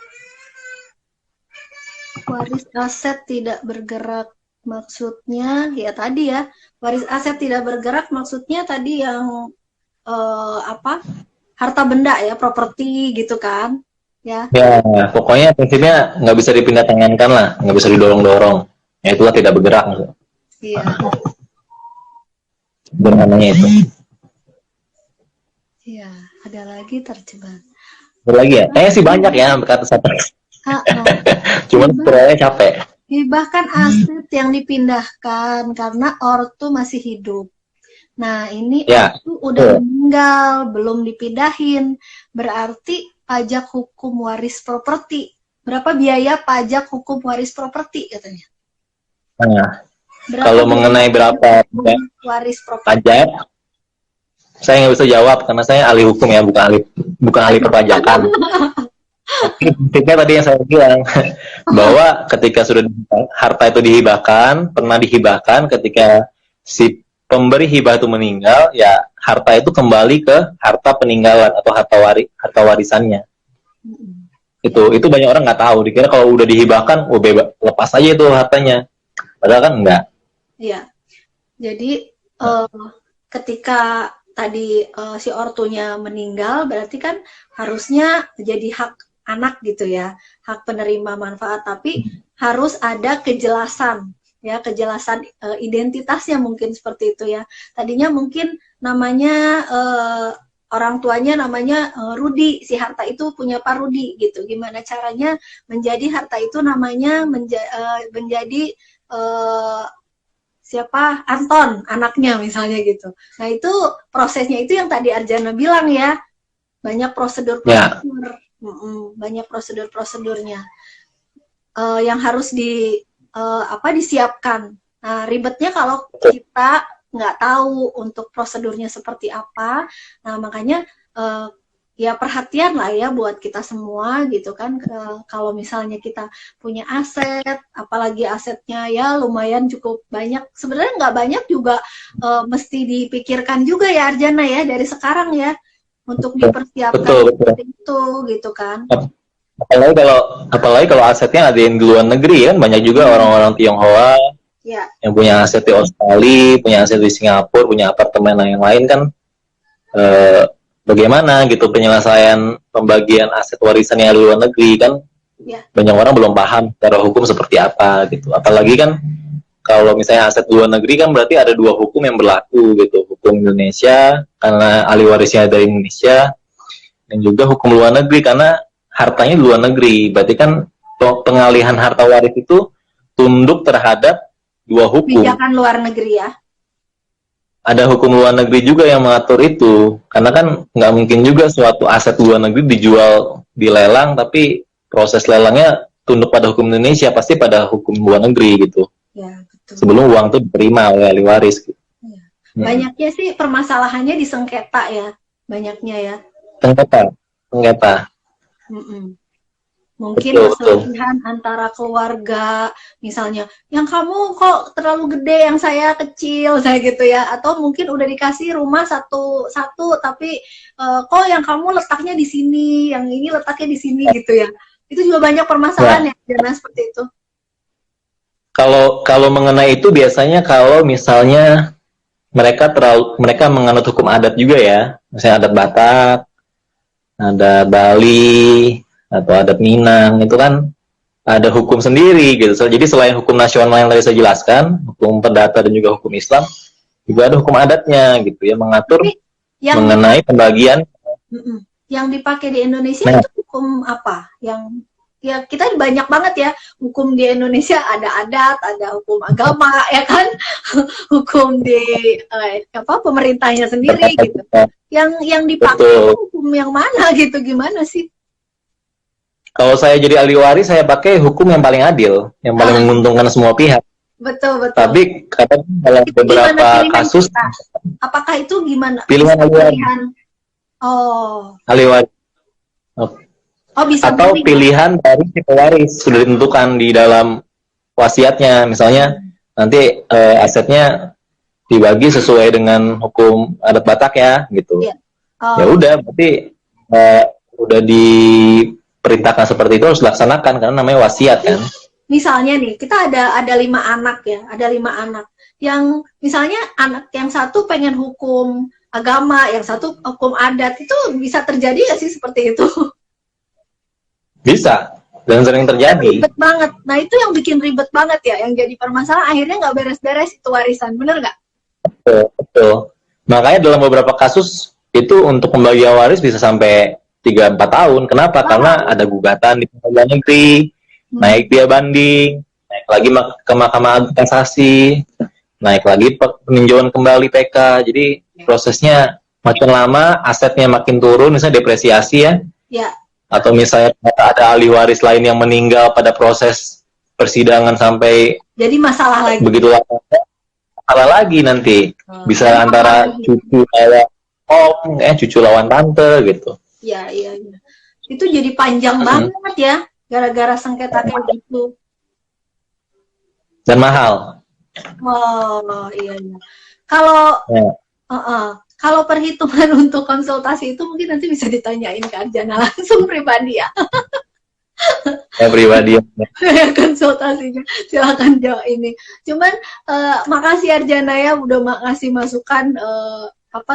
Waris aset tidak bergerak maksudnya ya tadi ya, waris aset tidak bergerak maksudnya tadi yang harta benda ya, properti gitu kan ya. Ya pokoknya prinsipnya nggak bisa dipindah tangankan lah, nggak bisa didorong-dorong, ya itulah tidak bergerak. Iya. Bernamanya itu. Iya, ada lagi terjemahan. Ada lagi ya? Sih banyak ya kata satu. Cuman scrollnya capek. Bahkan aset yang dipindahkan karena ortu masih hidup. Nah, ini ya, ortu udah meninggal, belum dipindahin. Berarti pajak hukum waris properti. Berapa biaya pajak hukum waris properti katanya? Nah, kalau mengenai berapa waris properti pajak, saya nggak bisa jawab karena saya ahli hukum ya, bukan ahli perpajakan. Intinya tadi yang saya bilang bahwa ketika sudah harta itu pernah dihibahkan ketika si pemberi hibah itu meninggal, ya harta itu kembali ke harta peninggalan atau harta warisannya. Itu banyak orang nggak tahu, dikira kalau udah dihibahkan, lepas aja itu hartanya, padahal kan enggak. Iya, jadi ketika tadi si ortunya meninggal, berarti kan harusnya jadi hak anak gitu ya, hak penerima manfaat, tapi harus ada kejelasan ya, kejelasan identitasnya mungkin seperti itu ya. Tadinya mungkin namanya orang tuanya namanya Rudi, si harta itu punya Pak Rudi gitu. Gimana caranya menjadi harta itu namanya menjadi siapa? Anton, anaknya misalnya gitu. Nah, itu prosesnya itu yang tadi Arjana bilang ya. Banyak prosedur-prosedur. Banyak prosedur-prosedurnya yang harus disiapkan. Nah, ribetnya kalau kita nggak tahu untuk prosedurnya seperti apa. Nah, makanya ya perhatian lah ya buat kita semua gitu kan. Kalau misalnya kita punya aset, apalagi asetnya ya lumayan cukup banyak. Sebenarnya nggak banyak juga mesti dipikirkan juga ya Arjana ya dari sekarang ya. Untuk dipersiapkan seperti itu gitu kan. Apalagi kalau asetnya ada yang di luar negeri kan, banyak juga orang-orang Tionghoa yang punya aset di Australia, punya aset di Singapura, punya apartemen yang lain kan. Bagaimana gitu penyelesaian pembagian aset warisan yang di luar negeri kan? Banyak orang belum paham secara hukum seperti apa gitu. Apalagi kan kalau misalnya aset luar negeri kan berarti ada dua hukum yang berlaku gitu, hukum Indonesia karena ahli warisnya dari Indonesia, dan juga hukum luar negeri karena hartanya di luar negeri. Berarti kan pengalihan harta waris itu tunduk terhadap dua hukum. Kebijakan luar negeri ya. Ada hukum luar negeri juga yang mengatur itu, karena kan nggak mungkin juga suatu aset luar negeri dijual di lelang tapi proses lelangnya tunduk pada hukum Indonesia, pasti pada hukum luar negeri gitu. Ya, betul. Sebelum uang itu diterima oleh ahli waris gitu. Ya. Banyaknya sih permasalahannya di sengketa ya, banyaknya ya. Sengketa. Mungkin perselisihan antara keluarga, misalnya, yang kamu kok terlalu gede, yang saya kecil, saya gitu ya. Atau mungkin udah dikasih rumah satu, tapi kok yang kamu letaknya di sini, yang ini letaknya di sini gitu ya. Itu juga banyak permasalahan ya, Jana, seperti itu. Kalau mengenai itu biasanya kalau misalnya mereka menganut hukum adat juga ya, misalnya adat Batak, adat Bali, atau adat Minang, itu kan ada hukum sendiri gitu. Jadi selain hukum nasional yang tadi saya jelaskan, hukum perdata dan juga hukum Islam, juga ada hukum adatnya gitu ya, mengatur mengenai pembagian. Yang dipakai di Indonesia itu hukum apa? Yang ya kita banyak banget ya hukum di Indonesia, ada adat, ada hukum agama ya kan, hukum di pemerintahnya sendiri gitu. Yang dipakai hukum yang mana gitu, gimana sih? Kalau saya jadi ahli waris, saya pakai hukum yang paling adil, yang paling menguntungkan semua pihak. Betul. Tapi kadang dalam beberapa kasus, apakah itu gimana? Pilihan ahli waris. Ahli waris. Bisa atau pilihan dari si pewaris sudah ditentukan di dalam wasiatnya. Misalnya nanti asetnya dibagi sesuai dengan hukum adat Batak ya, gitu. Ya udah, berarti udah diperintahkan seperti itu, harus dilaksanakan karena namanya wasiat kan. Misalnya nih, kita ada 5 anak ya, ada 5 anak. Yang misalnya anak yang satu pengen hukum agama, yang satu hukum adat, itu bisa terjadi nggak sih seperti itu? Bisa, dan sering terjadi. Ribet banget. Nah itu yang bikin ribet banget ya, yang jadi permasalahan, akhirnya nggak beres-beres itu warisan, bener nggak? Betul. Makanya dalam beberapa kasus itu untuk pembagian waris bisa sampai 3-4 tahun. Kenapa? Karena ada gugatan di pengadilan negeri, naik dia banding, naik lagi ke Mahkamah Kasasi, naik lagi peninjauan kembali PK. Jadi prosesnya makin lama, asetnya makin turun, misalnya depresiasi ya. Atau misalnya ada ahli waris lain yang meninggal pada proses persidangan sampai jadi masalah lagi. Begitu masalah lagi nanti. Bisa antara cucu lawan om, cucu lawan tante gitu. Iya. Itu jadi panjang banget ya, gara-gara sengketa kayak gitu. Dan mahal. Iya. Kalau perhitungan untuk konsultasi itu mungkin nanti bisa ditanyain ke Arjana langsung pribadi ya. Pribadi ya. Konsultasinya silakan jawab ini. Cuman makasih Arjana ya udah ngasih masukan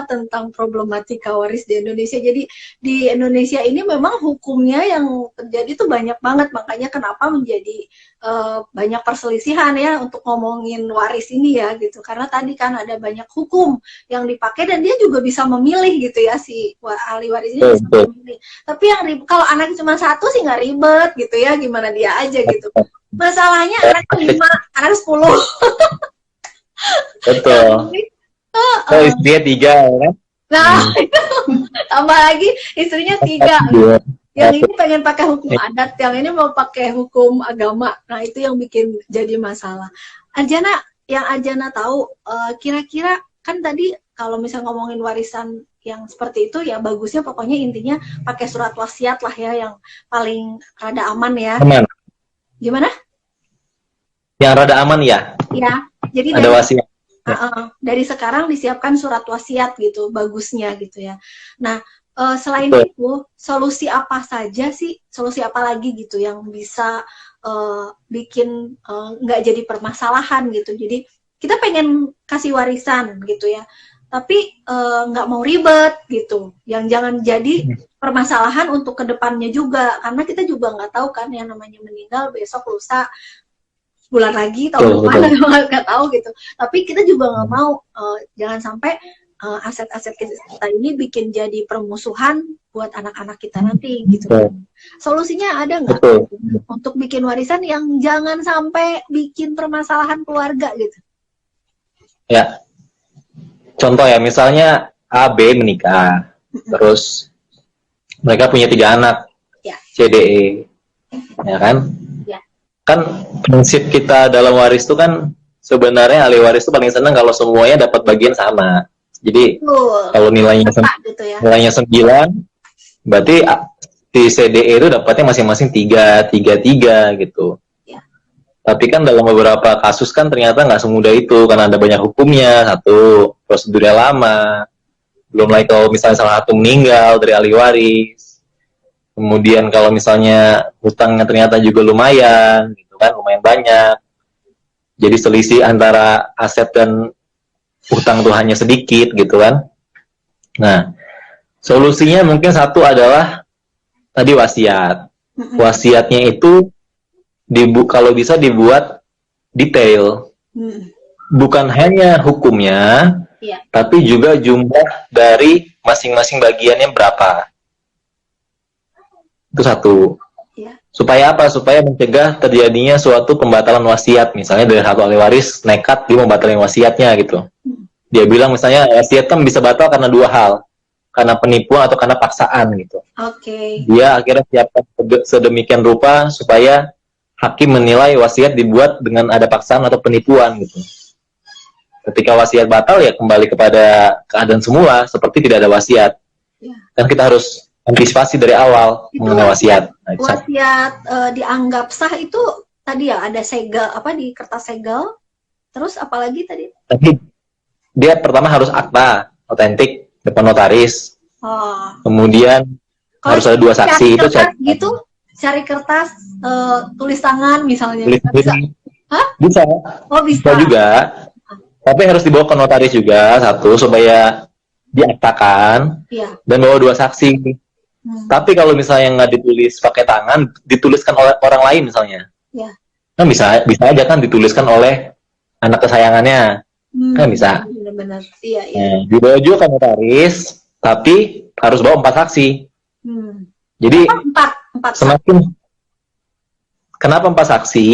tentang problematika waris di Indonesia. Jadi di Indonesia ini memang hukumnya yang terjadi tuh banyak banget, makanya kenapa menjadi banyak perselisihan ya untuk ngomongin waris ini ya gitu. Karena tadi kan ada banyak hukum yang dipakai dan dia juga bisa memilih gitu ya, si ahli waris ini bisa memilih. Tapi yang kalau anak cuma satu sih nggak ribet gitu ya, gimana dia aja gitu. Masalahnya anak 5, anak 10. Betul. Istrinya 3 kan? Nah, tambah lagi istrinya 3. Yang ini pengen pakai hukum adat, yang ini mau pakai hukum agama. Nah, itu yang bikin jadi masalah. Arjana, yang Arjana tahu, kira-kira kan tadi kalau misalnya ngomongin warisan yang seperti itu, ya bagusnya pokoknya intinya pakai surat wasiat lah ya, yang paling rada aman ya. Aman. Gimana? Yang rada aman ya? Ya, jadi ada wasiat. Dari sekarang disiapkan surat wasiat gitu, bagusnya gitu ya. Nah, selain itu, solusi apa saja sih, solusi apa lagi gitu yang bisa bikin nggak jadi permasalahan gitu. Jadi kita pengen kasih warisan gitu ya, tapi nggak mau ribet gitu. Yang jangan jadi permasalahan untuk kedepannya juga, karena kita juga nggak tahu kan yang namanya meninggal besok lusa bulan lagi tahun depan nggak tahu gitu. Tapi kita juga nggak mau jangan sampai aset-aset kita ini bikin jadi permusuhan buat anak-anak kita nanti gitu. Solusinya ada nggak untuk bikin warisan yang jangan sampai bikin permasalahan keluarga gitu? Ya, contoh ya, misalnya A, B menikah, terus mereka punya 3 anak, C, D, E, ya kan? Kan prinsip kita dalam waris itu kan sebenarnya ahli waris itu paling senang kalau semuanya dapat bagian sama. Jadi kalau nilainya gitu ya. Nilainya 9, berarti si CDE itu dapatnya masing-masing 3 gitu. Ya. Tapi kan dalam beberapa kasus kan ternyata nggak semudah itu, karena ada banyak hukumnya, satu prosedurnya lama, belum lagi kalau misalnya salah satu meninggal dari ahli waris. Kemudian kalau misalnya hutangnya ternyata juga lumayan, gitu kan, lumayan banyak. Jadi selisih antara aset dan hutang tuh hanya sedikit, gitu kan. Nah, solusinya mungkin satu adalah tadi wasiat. Wasiatnya itu kalau bisa dibuat detail, Hmm. bukan hanya hukumnya, Iya. tapi juga jumlah dari masing-masing bagiannya berapa. Itu satu. Iya. Supaya apa? Supaya mencegah terjadinya suatu pembatalan wasiat. Misalnya dari satu ahli waris nekat dia membatalkan wasiatnya gitu. Dia bilang misalnya wasiat kan bisa batal karena dua hal. Karena penipuan atau karena paksaan gitu. Oke. Dia akhirnya siapkan sedemikian rupa supaya hakim menilai wasiat dibuat dengan ada paksaan atau penipuan gitu. Ketika wasiat batal ya kembali kepada keadaan semula seperti tidak ada wasiat. Ya. Kan kita harus antisipasi dari awal Itu mengenai wasiat. Wasiat dianggap sah itu tadi ya ada segel apa di kertas segel. Terus apalagi tadi? Tapi dia pertama harus akta otentik depan notaris. Oh. Kemudian Kalau harus ada dua saksi itu gitu, cari kertas tulis tangan misalnya. Bisa. Hah? Bisa. Oh, bisa. Bisa juga. Tapi harus dibawa ke notaris juga satu supaya diaktakan. Iya. Dan bawa dua saksi. Tapi kalau misalnya nggak ditulis pakai tangan, dituliskan oleh orang lain misalnya. Iya. Kan bisa aja kan dituliskan oleh anak kesayangannya. Kan bisa. Benar-benar. Iya. Dibawa juga ke notaris, tapi harus bawa 4 saksi. Jadi empat semakin kenapa 4 saksi?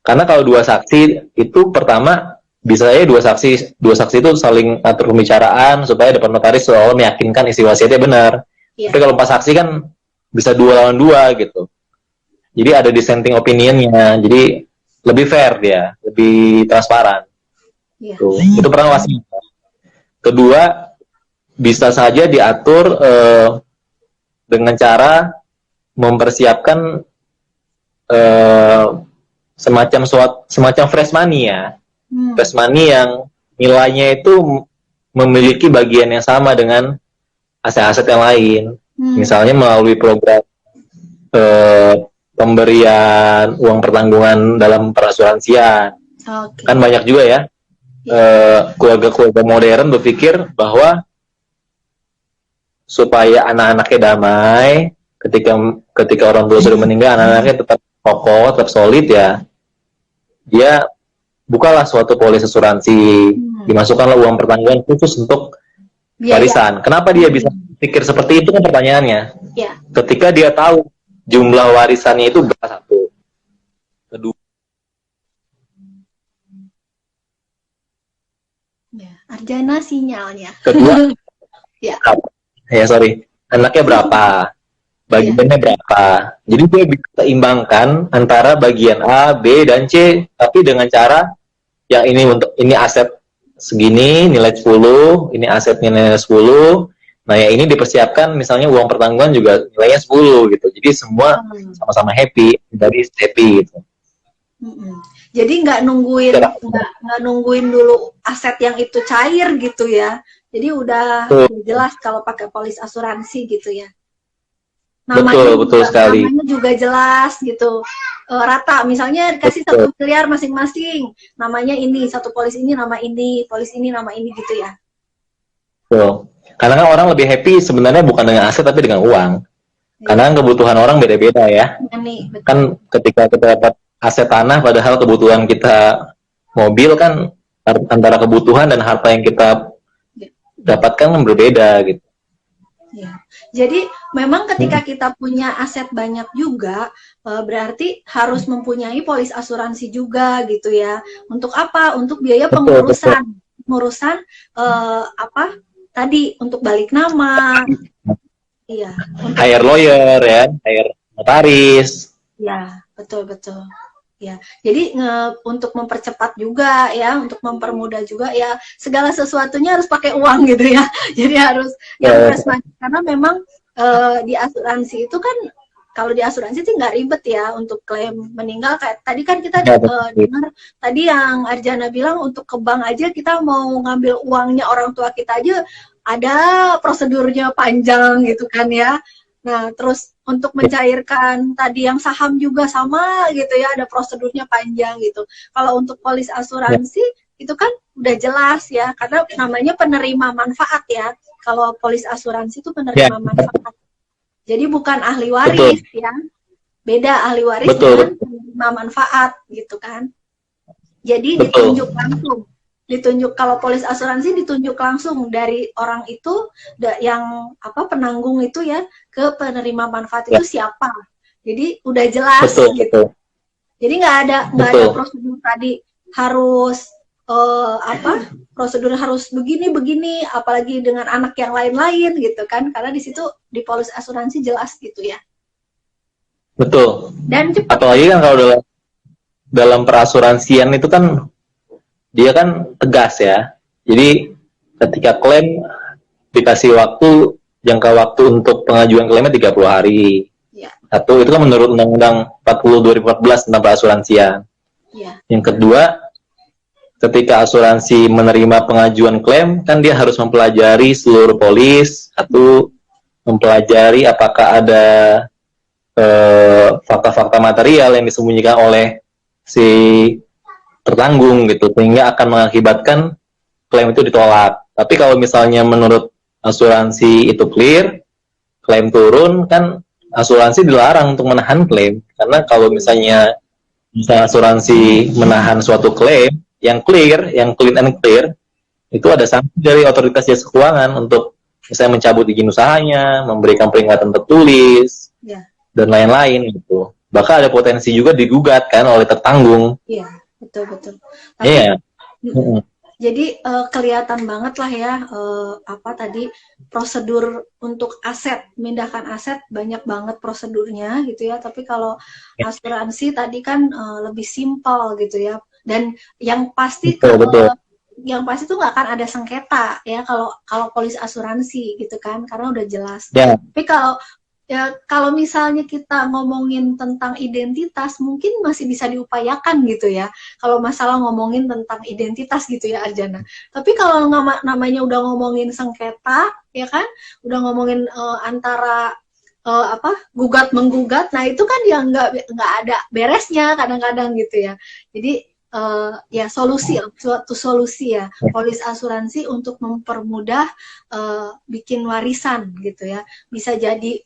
Karena kalau 2 saksi itu pertama bisa aja dua saksi itu saling atur pembicaraan supaya depan notaris seolah meyakinkan isi wasiatnya benar. Tapi kalau 4 saksi kan bisa 2 lawan 2 gitu. Jadi ada dissenting opinionnya. Jadi lebih fair dia, lebih transparan. Tuh. Itu pertama wasiat. Kedua, bisa saja diatur dengan cara mempersiapkan semacam fresh money ya. Fresh money yang nilainya itu memiliki bagian yang sama dengan aset-aset yang lain. Misalnya melalui program pemberian uang pertanggungan dalam perasuransian. Kan banyak juga ya keluarga-keluarga modern berpikir bahwa supaya anak-anaknya damai ketika orang tua sudah meninggal, anak-anaknya tetap kokoh, tetap solid ya, dia bukalah suatu polis asuransi, dimasukkanlah uang pertanggungan khusus untuk warisan. Kenapa dia bisa pikir seperti itu kan pertanyaannya? Ketika dia tahu jumlah warisannya itu berapa, satu. Kedua, Arjana sinyalnya. Kedua, anaknya berapa, bagiannya berapa. Jadi dia bisa seimbangkan antara bagian A, B, dan C, tapi dengan cara yang ini aset segini, nilai 10, ini asetnya nilai 10, nah yang ini dipersiapkan misalnya uang pertanggungan juga nilainya 10 gitu. Jadi semua sama-sama happy, dari happy gitu. Jadi nggak nungguin dulu aset yang itu cair gitu ya. Jadi udah jelas kalau pakai polis asuransi gitu ya. Betul sekali. Namanya juga jelas gitu. Rata, misalnya dikasih 1 miliar masing-masing. Namanya ini, satu polis ini nama ini, polis ini nama ini gitu ya. Betul. Karena kan orang lebih happy sebenarnya bukan dengan aset tapi dengan uang. Karena kebutuhan orang beda-beda ya. Kan ketika kita dapat aset tanah padahal kebutuhan kita mobil kan antara kebutuhan dan harta yang kita dapatkan kan berbeda gitu. Ya. Jadi memang ketika kita punya aset banyak juga berarti harus mempunyai polis asuransi juga gitu ya. Untuk apa? Untuk biaya pengurusan. Pengurusan apa? Tadi untuk balik nama. Iya. Hire lawyer ya, hire notaris. Ya, betul. Ya, jadi untuk mempercepat juga ya, untuk mempermudah juga ya, segala sesuatunya harus pakai uang gitu ya. Jadi harus yang fresh money, karena memang di asuransi itu kan, kalau di asuransi sih nggak ribet ya untuk klaim meninggal. Kayak tadi kan kita dengar tadi yang Arjana bilang untuk ke bank aja kita mau ngambil uangnya orang tua kita aja ada prosedurnya panjang gitu kan ya. Nah, terus untuk mencairkan tadi yang saham juga sama gitu ya, ada prosedurnya panjang gitu. Kalau untuk polis asuransi itu kan udah jelas ya, karena namanya penerima manfaat ya. Kalau polis asuransi itu penerima manfaat. Jadi bukan ahli waris ya. Beda ahli waris Betul, dengan penerima manfaat gitu kan. Jadi betul, ditunjuk langsung. Ditunjuk kalau polis asuransi ditunjuk langsung dari orang itu yang penanggung itu ya ke penerima manfaat ya, itu siapa. Jadi udah jelas betul, gitu. betul, Jadi nggak ada betul, prosedur tadi harus prosedur harus begini, apalagi dengan anak yang lain-lain gitu kan, karena di situ di polis asuransi jelas gitu ya. betul. Dan cepat. Apalagi kan kalau dalam perasuransian itu kan dia kan tegas ya. Jadi ketika klaim dikasih waktu, jangka waktu untuk pengajuan klaimnya 30 hari. Ya. Satu, itu kan menurut Undang-Undang 40 2014 tentang perasuransian. Ya. Yang kedua, ketika asuransi menerima pengajuan klaim, kan dia harus mempelajari seluruh polis. Satu, mempelajari apakah ada fakta-fakta material yang disembunyikan oleh si tertanggung gitu, sehingga akan mengakibatkan klaim itu ditolak. Tapi kalau misalnya menurut asuransi itu clear, klaim turun, kan asuransi dilarang untuk menahan klaim. Karena kalau misalnya asuransi menahan suatu klaim yang clear, yang clean and clear, itu ada sanksi dari otoritas jasa keuangan untuk misalnya mencabut izin usahanya, memberikan peringatan tertulis, Ya. dan lain-lain gitu. Bahkan ada potensi juga digugat kan oleh tertanggung. Iya, betul. Tapi Iya. jadi kelihatan banget lah ya tadi prosedur untuk aset, memindahkan aset banyak banget prosedurnya gitu ya. Tapi kalau asuransi tadi kan lebih simpel gitu ya. Dan yang pasti Betul. yang pasti tuh nggak akan ada sengketa ya kalau polis asuransi gitu kan, karena udah jelas. Ya. Tapi kalau misalnya kita ngomongin tentang identitas, mungkin masih bisa diupayakan gitu ya. Kalau masalah ngomongin tentang identitas gitu ya, Arjana. Tapi kalau namanya udah ngomongin sengketa, ya kan, udah ngomongin antara gugat menggugat, nah itu kan ya nggak ada beresnya kadang-kadang gitu ya. Jadi ya suatu solusi ya polis asuransi untuk mempermudah bikin warisan gitu ya, bisa jadi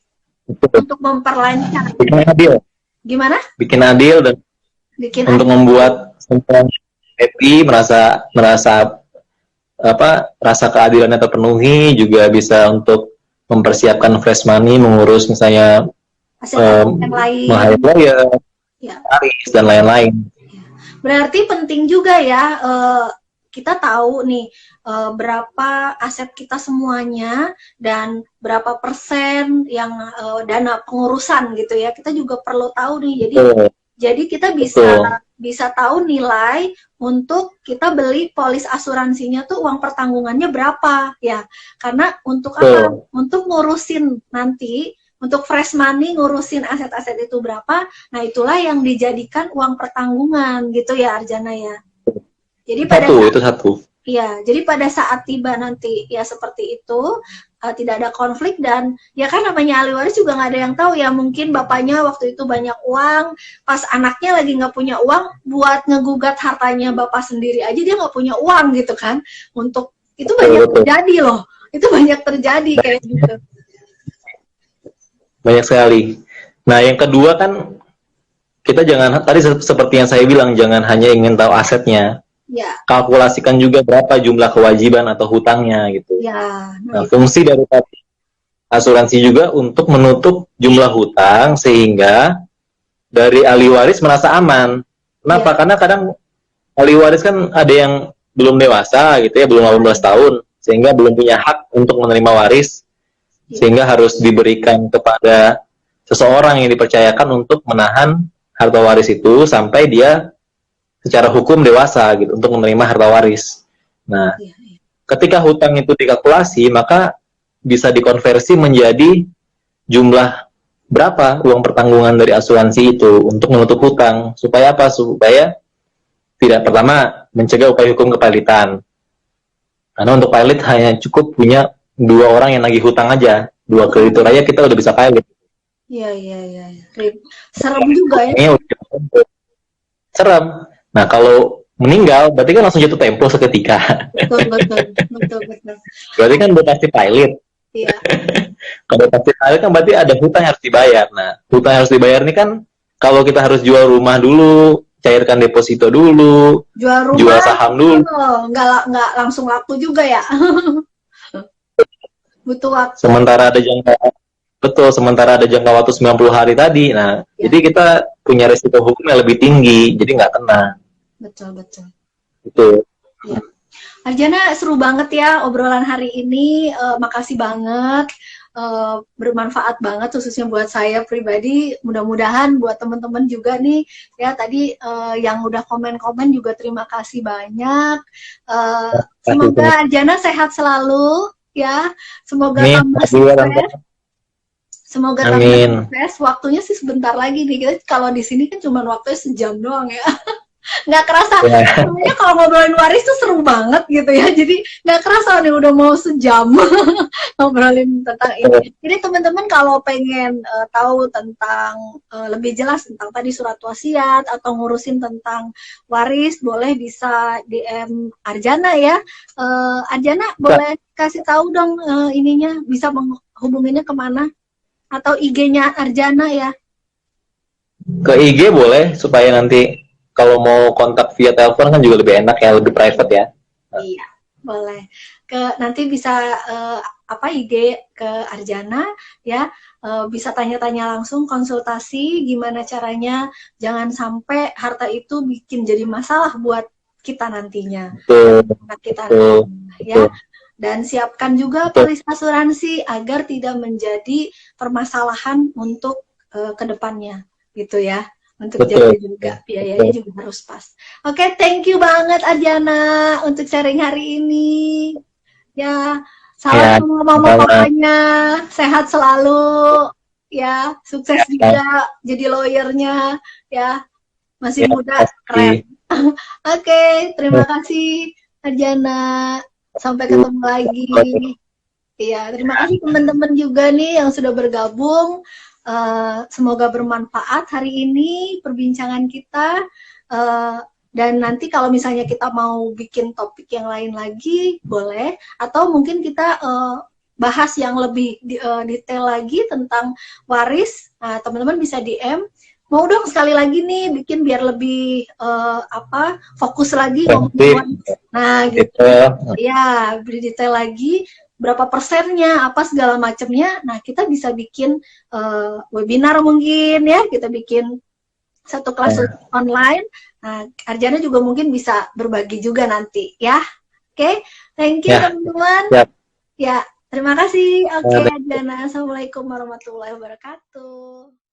untuk memperlancar. Bikin adil. Gimana? Bikin adil dan untuk membuat semua happy, merasa rasa keadilannya terpenuhi, juga bisa untuk mempersiapkan fresh money, mengurus misalnya meng-hire lawyer, waris dan lain-lain. Berarti penting juga ya kita tahu nih berapa aset kita semuanya dan berapa persen yang dana pengurusan gitu ya, kita juga perlu tahu nih. Jadi kita bisa tahu nilai untuk kita beli polis asuransinya tuh uang pertanggungannya berapa ya, karena untuk apa? Untuk ngurusin nanti, untuk fresh money ngurusin aset-aset itu berapa, nah itulah yang dijadikan uang pertanggungan gitu ya, Arjana ya. Jadi jadi pada saat tiba nanti ya seperti itu, tidak ada konflik. Dan ya kan namanya ahli waris juga nggak ada yang tahu ya, mungkin bapaknya waktu itu banyak uang, pas anaknya lagi nggak punya uang buat ngegugat hartanya bapak sendiri aja dia nggak punya uang gitu kan. Untuk itu banyak terjadi loh, itu banyak terjadi kayak gitu. Banyak sekali. Nah yang kedua kan, kita jangan, tadi seperti yang saya bilang, jangan hanya ingin tahu asetnya, ya, kalkulasikan juga berapa jumlah kewajiban atau hutangnya gitu. Ya, nah fungsi dari asuransi juga untuk menutup jumlah hutang sehingga dari ahli waris merasa aman. Kenapa? Karena kadang ahli waris kan ada yang belum dewasa gitu ya, belum 18 tahun, sehingga belum punya hak untuk menerima waris, sehingga harus diberikan kepada seseorang yang dipercayakan untuk menahan harta waris itu sampai dia secara hukum dewasa gitu untuk menerima harta waris. Nah, ketika hutang itu dikalkulasi, maka bisa dikonversi menjadi jumlah berapa uang pertanggungan dari asuransi itu untuk menutup hutang. Supaya apa? Supaya tidak, pertama, mencegah upaya hukum kepalitan. Karena untuk pilot hanya cukup punya 2 orang yang nagih hutang aja, 2 kreditur aja kita udah bisa pilot. Iya. Serem juga ya. Serem. Nah, kalau meninggal, berarti kan langsung jatuh tempo seketika. Betul. Berarti kan udah pasti pilot. Iya. Kalau taksir akhir kan berarti ada hutang yang harus dibayar. Nah, hutang yang harus dibayar ini kan kalau kita harus jual rumah dulu, cairkan deposito dulu, Jual jual rumah, saham dulu. nggak langsung laku juga ya. Butuh waktu. Sementara ada jangka betul, sementara ada jangka waktu 90 hari tadi. Nah, Ya, jadi kita punya resiko hukum yang lebih tinggi, jadi nggak kena. betul betul. Itu. Ya. Arjana, seru banget ya obrolan hari ini. Makasih banget. Bermanfaat banget khususnya buat saya pribadi. Mudah-mudahan buat teman-teman juga nih ya tadi yang udah komen-komen juga terima kasih banyak. Semoga Arjana sehat selalu ya. Semoga Amin. tambah Tante. sukses. Semoga tambah Amin. sukses. Waktunya sih sebentar lagi nih. Kita kalau di sini kan cuma waktunya sejam doang ya. Nggak kerasa. Ya. Sebenarnya kalau ngobrolin waris tuh seru banget gitu ya. Jadi nggak kerasa nih udah mau sejam ngobrolin tentang ini. Jadi teman-teman kalau pengen tahu tentang lebih jelas tentang tadi surat wasiat atau ngurusin tentang waris, boleh bisa DM Arjana ya. Arjana boleh kasih tahu dong ininya bisa menghubunginya kemana? Atau IG-nya Arjana ya. Ke IG boleh supaya nanti kalau mau kontak via telepon kan juga lebih enak ya, lebih private ya. Iya, boleh. Nanti bisa IG ke Arjana ya. Bisa tanya-tanya langsung, konsultasi gimana caranya. Jangan sampai harta itu bikin jadi masalah buat kita nantinya. Betul. Kita Betul. ya. Dan siapkan juga polis asuransi agar tidak menjadi permasalahan untuk kedepannya, gitu ya. Untuk jaga juga biayanya juga harus pas. Oke, thank you banget Arjana untuk sharing hari ini. Ya, salam sama mama papanya, sehat selalu. Ya, sukses juga jadi lawyernya. Ya, masih muda, keren. Oke, terima kasih Arjana. Sampai ketemu lagi. Iya, terima kasih teman-teman juga nih yang sudah bergabung. Semoga bermanfaat hari ini perbincangan kita. Dan nanti kalau misalnya kita mau bikin topik yang lain lagi, boleh. Atau mungkin kita bahas yang lebih detail lagi tentang waris. Nah, teman-teman bisa DM. Mau dong sekali lagi nih bikin biar lebih fokus lagi ngomongin waris. Nah, gitu. Ya, lebih detail lagi. Berapa persennya, apa segala macamnya. Nah, kita bisa bikin webinar mungkin ya. Kita bikin satu kelas online. Nah, Arjana juga mungkin bisa berbagi juga nanti ya. Oke, thank you teman-teman. Ya, terima kasih. Oke, Arjana. Assalamualaikum warahmatullahi wabarakatuh.